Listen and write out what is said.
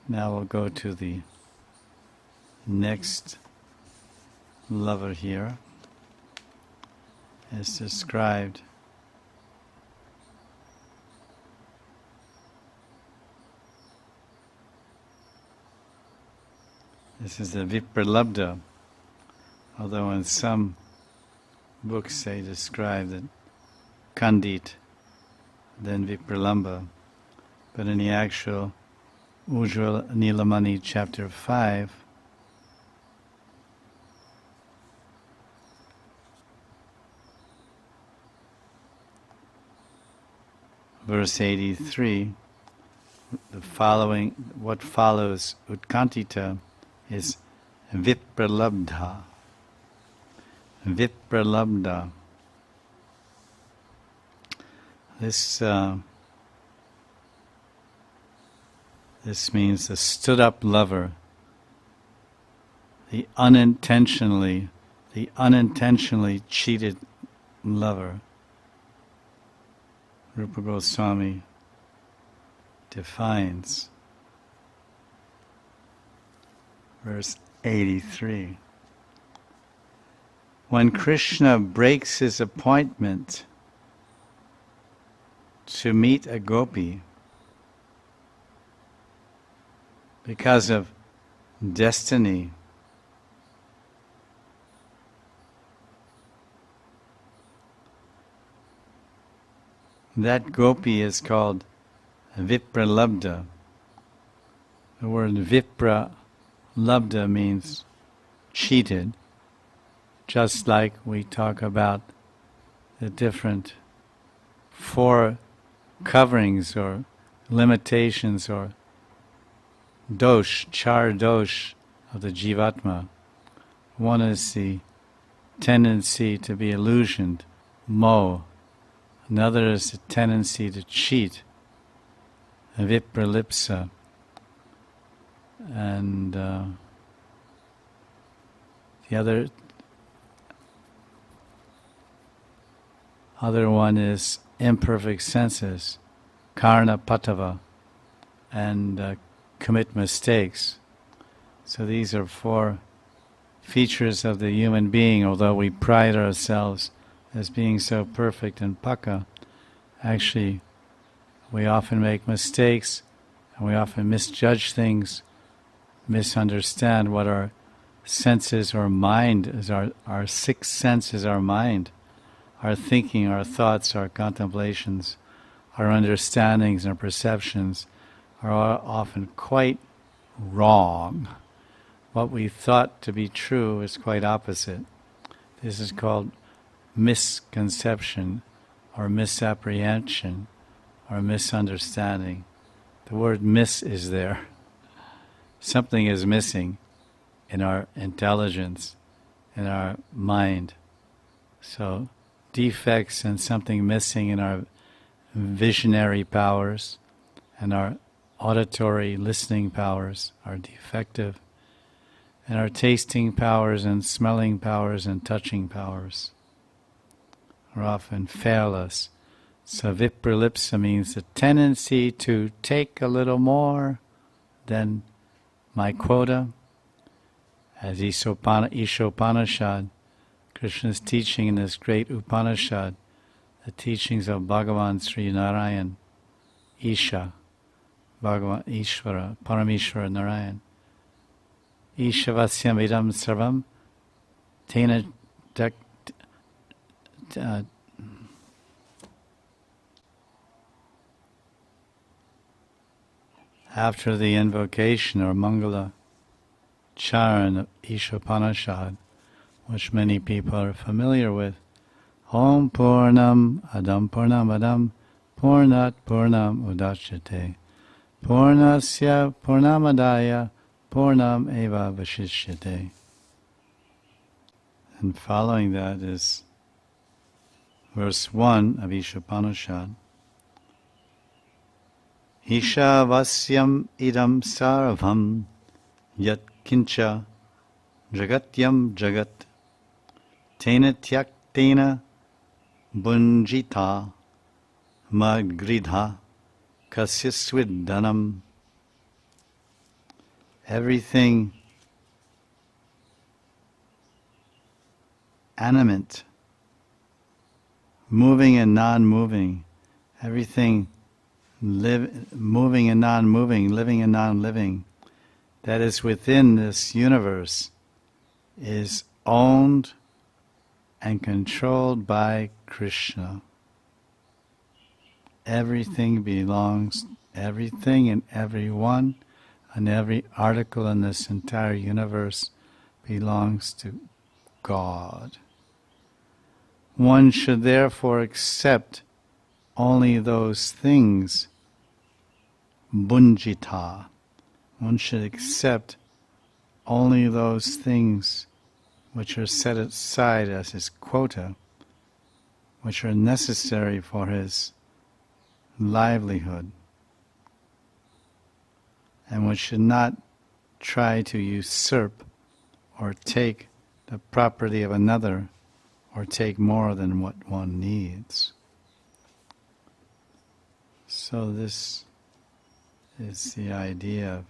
Now we'll go to the next lover here, as described. This is the Vipralabdha, although in some books they describe that Kandit, then Vipralamba, but in the actual Ujjwal Nilamani chapter 5, verse 83, what follows Utkantita is Vipralabdha. Vipralabdha. This means the stood-up lover, the unintentionally cheated lover. Rupa Goswami defines verse 83. When Krishna breaks his appointment to meet a gopi because of destiny, that gopi is called Vipralabdha. The word Vipralabdha means cheated, just like we talk about the different four coverings or limitations or char dosh of the jivatma. One is the tendency to be illusioned, mo. Another is the tendency to cheat, vipralipsa. And the other one is imperfect senses, karna patava, and commit mistakes. So these are four features of the human being. Although we pride ourselves as being so perfect and pakka, actually we often make mistakes and we often misjudge things, misunderstand what our senses or mind is. Our sixth sense is our mind. Our thinking, our thoughts, our contemplations, our understandings, our perceptions are often quite wrong. What we thought to be true is quite opposite. This is called misconception or misapprehension or misunderstanding. The word miss is there. Something is missing in our intelligence, in our mind. So defects and something missing in our visionary powers and our auditory listening powers are defective, and our tasting powers and smelling powers and touching powers are often fail us. So vipralipsa means the tendency to take a little more than my quota. As Ishopanishad, Krishna's teaching in this great Upanishad, the teachings of Bhagavan Sri Narayan, Isha, Bhagavan Ishvara, Parameshwara Narayan. Ishavasyam idam sarvam tena after the invocation or Mangala Charan of Ishopanishad, which many people are familiar with, Om Purnam Adam Purnam Adam Purnat Purnam Udachyate Purnasya Purnamadaya Purnam Eva Vashishyate. And following that is verse 1 of Ishopanishad. Ishavasyam idam sarvam yat kincha jagatyam jagat tena tyaktena bunjita magridha kasyasviddanam. everything animate, moving and non-moving, everything moving and non-moving, living and non-living, that is within this universe is owned and controlled by Krishna. Everything belongs, everything and everyone and every article in this entire universe belongs to God. One should therefore accept only those things, bunjita. One should accept only those things which are set aside as his quota, which are necessary for his livelihood, and one should not try to usurp or take the property of another or take more than what one needs. So this is the idea of